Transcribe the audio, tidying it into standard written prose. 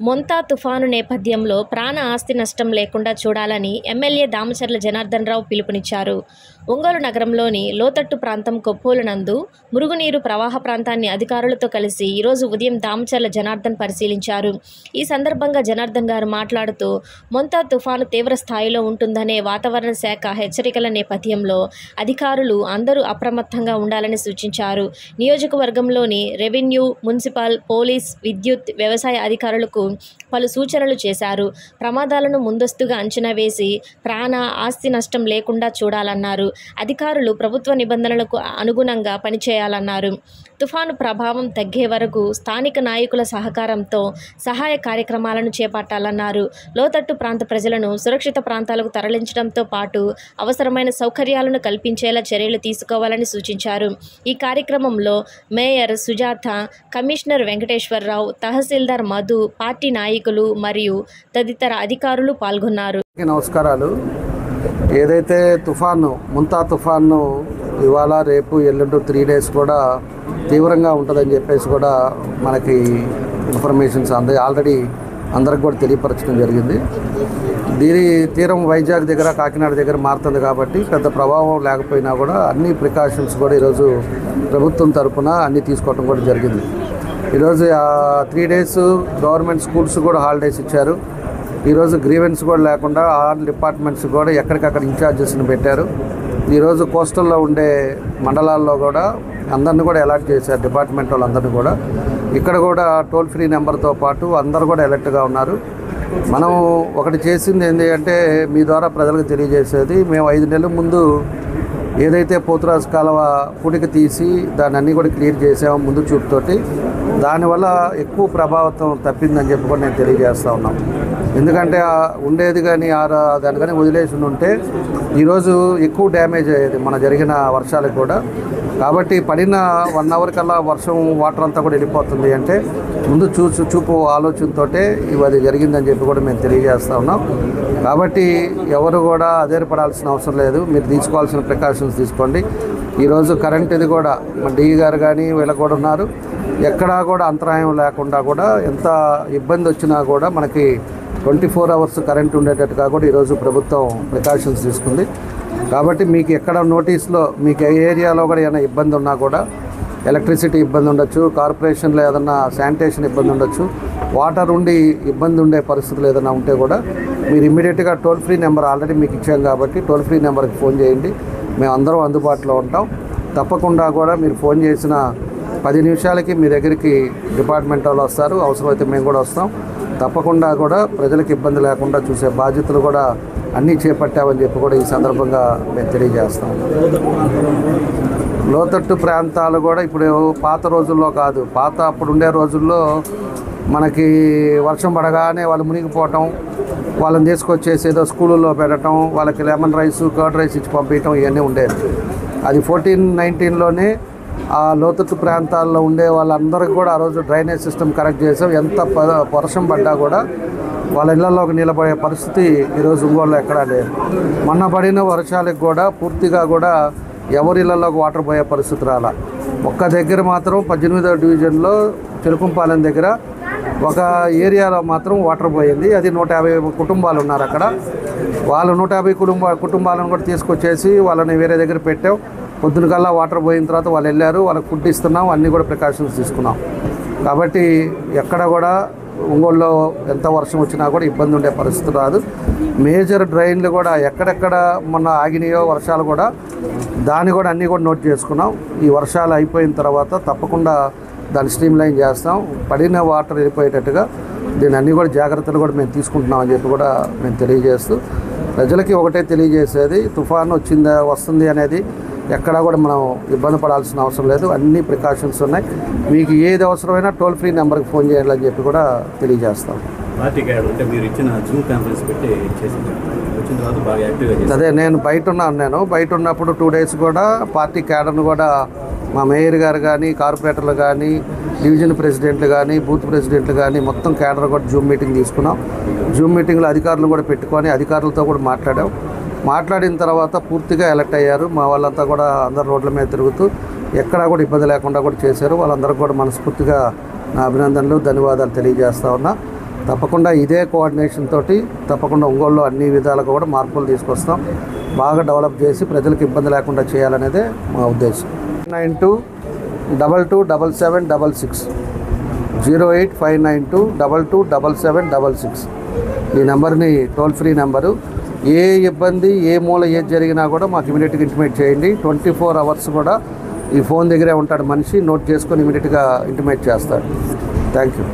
మొంతా తుఫాను నేపథ్యంలో ప్రాణ ఆస్తి నష్టం లేకుండా చూడాలని ఎమ్మెల్యే దామచర్ల జనార్దన్ రావు పిలుపునిచ్చారు. ఒంగోలు నగరంలోని లోతట్టు ప్రాంతం కొప్పోలు నందు మురుగునీరు ప్రవాహ ప్రాంతాన్ని అధికారులతో కలిసి ఈరోజు ఉదయం దామచర్ల జనార్దన్ పరిశీలించారు. ఈ సందర్భంగా జనార్దన్ గారు మాట్లాడుతూ మొంతా తుఫాను తీవ్ర స్థాయిలో ఉంటుందనే వాతావరణ శాఖ హెచ్చరికల నేపథ్యంలో అధికారులు అందరూ అప్రమత్తంగా ఉండాలని సూచించారు. నియోజకవర్గంలోని రెవెన్యూ, మున్సిపల్, పోలీస్, విద్యుత్, వ్యవసాయ అధికారులకు పలు సూచనలు చేశారు. ప్రమాదాలను ముందస్తుగా అంచనా వేసి ప్రాణ ఆస్తి నష్టం లేకుండా చూడాలన్నారు. అధికారులు ప్రభుత్వ నిబంధనలకు అనుగుణంగా పనిచేయాలన్నారు. తుఫాను ప్రభావం తగ్గే వరకు స్థానిక నాయకుల సహకారంతో సహాయ కార్యక్రమాలను చేపట్టాలన్నారు. లోతట్టు ప్రాంత ప్రజలను సురక్షిత ప్రాంతాలకు తరలించడంతో పాటు అవసరమైన సౌకర్యాలను కల్పించేలా చర్యలు తీసుకోవాలని సూచించారు. ఈ కార్యక్రమంలో మేయర్ సుజాత, కమిషనర్ వెంకటేశ్వరరావు, తహసీల్దార్ మధు, పార్టీ నాయకులు మరియు తదితర అధికారులు పాల్గొన్నారు. నమస్కారాలు. ఏదైతే మొంతా తుఫాను ఇవాళ రేపు ఎల్లుండి 3 days కూడా తీవ్రంగా ఉంటుందని చెప్పేసి కూడా మనకి ఇన్ఫర్మేషన్స్ ఆల్రెడీ అందరికి కూడా తెలియపరచడం జరిగింది. దీని తీరం వైజాగ్ దగ్గర, కాకినాడ దగ్గర మారుతుంది కాబట్టి పెద్ద ప్రభావం లేకపోయినా కూడా అన్ని ప్రికాషన్స్ కూడా ఈరోజు ప్రభుత్వం తరఫున అన్నీ తీసుకోవడం కూడా జరిగింది. ఈరోజు 3 days గవర్నమెంట్ స్కూల్స్ కూడా హాలిడేస్ ఇచ్చారు. ఈరోజు గ్రీవెన్స్ కూడా లేకుండా ఆల్ డిపార్ట్మెంట్స్ కూడా ఎక్కడికక్కడ ఇన్ఛార్జెస్ని పెట్టారు. ఈరోజు కోస్టల్లో ఉండే మండలాల్లో కూడా అందరిని కూడా అలర్ట్ చేశారు. డిపార్ట్మెంట్ వాళ్ళందరినీ కూడా ఇక్కడ కూడా టోల్ ఫ్రీ నెంబర్తో పాటు అందరూ కూడా అలర్ట్గా ఉన్నారు. మనం ఒకటి చేసింది ఏంటి అంటే మీ ద్వారా ప్రజలకు తెలియజేసేది, మేము 5 నెలల ముందు ఏదైతే పోతురాజు కాలువ పూడికి తీసి దాన్ని అన్నీ కూడా క్లియర్ చేసాము ముందు చూపుతోటి. దానివల్ల ఎక్కువ ప్రభావితం తప్పిందని చెప్పి కూడా నేను తెలియజేస్తూ ఉన్నాను. ఎందుకంటే ఉండేది కానీ దాని కానీ వదిలేసి ఉంటే ఈరోజు ఎక్కువ డ్యామేజ్ అయ్యేది మన జరిగిన వర్షాలకు కూడా. కాబట్టి పడిన 1 hour కల్లా వర్షం వాటర్ అంతా కూడా వెళ్ళిపోతుంది అంటే ముందు చూపు ఆలోచనతో అది జరిగిందని చెప్పి కూడా మేము తెలియజేస్తూ ఉన్నాం. కాబట్టి ఎవరు కూడా అధైర్యపడాల్సిన అవసరం లేదు. మీరు తీసుకోవాల్సిన ప్రికాషన్స్ తీసుకోండి. ఈరోజు కరెంట్ ఇది కూడా మన డిఈ గారు కానీ వీళ్ళకి కూడా ఉన్నారు. ఎక్కడా కూడా అంతరాయం లేకుండా కూడా ఎంత ఇబ్బంది వచ్చినా కూడా మనకి 24 hours కరెంట్ ఉండేటట్టుగా కూడా ఈరోజు ప్రభుత్వం ప్రికాషన్స్ తీసుకుంది. కాబట్టి మీకు ఎక్కడ నోటీస్లో మీకు ఏ ఏరియాలో కూడా ఏదైనా ఇబ్బంది ఉన్నా కూడా, ఎలక్ట్రిసిటీ ఇబ్బంది ఉండొచ్చు, కార్పొరేషన్లో ఏదన్నా శానిటేషన్ ఇబ్బంది ఉండొచ్చు, వాటర్ ఉండి ఇబ్బంది ఉండే పరిస్థితులు ఏదైనా ఉంటే కూడా మీరు ఇమ్మీడియట్గా టోల్ ఫ్రీ నెంబర్ ఆల్రెడీ మీకు ఇచ్చాం కాబట్టి టోల్ ఫ్రీ నెంబర్కి ఫోన్ చేయండి. మేము అందరం అందుబాటులో ఉంటాం. తప్పకుండా కూడా మీరు ఫోన్ చేసిన 10 నిమిషాలకి మీ దగ్గరికి డిపార్ట్మెంట్ వాళ్ళు వస్తారు. అవసరమైతే మేము కూడా వస్తాం. తప్పకుండా కూడా ప్రజలకు ఇబ్బంది లేకుండా చూసే బాధ్యతలు కూడా అన్నీ చేపట్టామని చెప్పి కూడా ఈ సందర్భంగా మేము తెలియజేస్తాం. లోతట్టు ప్రాంతాలు కూడా ఇప్పుడు పాత రోజుల్లో కాదు, అప్పుడు ఉండే రోజుల్లో మనకి వర్షం పడగానే వాళ్ళు మునిగిపోవటం, వాళ్ళని తీసుకొచ్చేసి ఏదో స్కూళ్ళలో పెట్టడం, వాళ్ళకి లెమన్ రైస్, కర్డ్ రైస్ ఇచ్చి పంపించడం ఇవన్నీ ఉండేది. అది 14-19లోనే ఆ లోతట్టు ప్రాంతాల్లో ఉండే వాళ్ళందరికీ కూడా ఆ రోజు డ్రైనేజ్ సిస్టమ్ కరెక్ట్ చేసాం. ఎంత వర్షం పడ్డా కూడా వాళ్ళ ఇళ్లలోకి నిలబడే పరిస్థితి ఈరోజు ఒంగోలులో ఎక్కడా లేదు. మొన్న పడిన వర్షాలకు కూడా పూర్తిగా కూడా ఎవరి ఇళ్లలోకి వాటర్ పోయే పరిస్థితి రాలా. ఒక్క దగ్గర మాత్రం 18వ డివిజన్లో చిలుకుంపాలెం దగ్గర ఒక ఏరియాలో మాత్రం వాటర్ పోయింది. అది 150 కుటుంబాలు ఉన్నారు అక్కడ. వాళ్ళు 150 కుటుంబాలను కూడా తీసుకొచ్చేసి వాళ్ళని వేరే దగ్గర పెట్టాం. పొద్దున కల్లా వాటర్ పోయిన తర్వాత వాళ్ళు వెళ్ళారు. వాళ్ళకి ఫుడ్ ఇస్తున్నాం, అన్నీ కూడా ప్రికాషన్స్ తీసుకున్నాం. కాబట్టి ఎక్కడ కూడా ఒంగోలులో ఎంత వర్షం వచ్చినా కూడా ఇబ్బంది ఉండే పరిస్థితి రాదు. మేజర్ డ్రైన్లు కూడా ఎక్కడెక్కడ మొన్న ఆగినాయో వర్షాలు కూడా దాన్ని కూడా అన్నీ కూడా నోట్ చేసుకున్నాం. ఈ వర్షాలు అయిపోయిన తర్వాత తప్పకుండా దాన్ని స్ట్రీమ్ లైన్ చేస్తాం. పడిన వాటర్ వెళ్ళిపోయేటట్టుగా దీన్ని అన్నీ కూడా జాగ్రత్తలు కూడా మేము తీసుకుంటున్నాం అని చెప్పి కూడా మేము తెలియజేస్తూ ప్రజలకి ఒకటే తెలియజేసేది, తుఫాను వస్తుంది అనేది ఎక్కడా కూడా మనం ఇబ్బంది పడాల్సిన అవసరం లేదు. అన్ని ప్రికాషన్స్ ఉన్నాయి. మీకు ఏది అవసరమైనా టోల్ ఫ్రీ నెంబర్కి ఫోన్ చేయాలని చెప్పి కూడా తెలియజేస్తాం. అదే నేను బయట ఉన్నప్పుడు 2 days కూడా పార్టీ క్యాడర్ను కూడా మా మేయర్ గారు కానీ, కార్పొరేటర్లు కానీ, డివిజన్ ప్రెసిడెంట్లు కానీ, బూత్ ప్రెసిడెంట్లు కానీ మొత్తం క్యాడర్ కూడా జూమ్ మీటింగ్ తీసుకున్నాం. జూమ్ మీటింగ్లో అధికారులు కూడా పెట్టుకొని అధికారులతో కూడా మాట్లాడిన తర్వాత పూర్తిగా అలర్ట్ అయ్యారు. మా వాళ్ళంతా కూడా అందరు రోడ్ల మీద తిరుగుతూ ఎక్కడా కూడా ఇబ్బంది లేకుండా కూడా చేశారు. వాళ్ళందరికీ కూడా మనస్ఫూర్తిగా నా అభినందనలు, ధన్యవాదాలు తెలియజేస్తా ఉన్నా. తప్పకుండా ఇదే కోఆర్డినేషన్ తోటి తప్పకుండా ఒంగోలులో అన్ని విధాలుగా కూడా మార్పులు తీసుకొస్తాం. బాగా డెవలప్ చేసి ప్రజలకు ఇబ్బంది లేకుండా చేయాలనేదే మా ఉద్దేశం. 92227766 08592227766 ఈ నెంబర్ని టోల్ ఫ్రీ నెంబరు. ఏ ఇబ్బంది ఏ మూల ఏది జరిగినా కూడా మాకు ఇమీడియట్గా ఇంటిమేట్ చేయండి. 24 అవర్స్ కూడా ఈ ఫోన్ దగ్గరే ఉంటాడు మనిషి, నోట్ చేసుకొని ఇమీడియట్గా ఇంటిమేట్ చేస్తాడు. Thank you.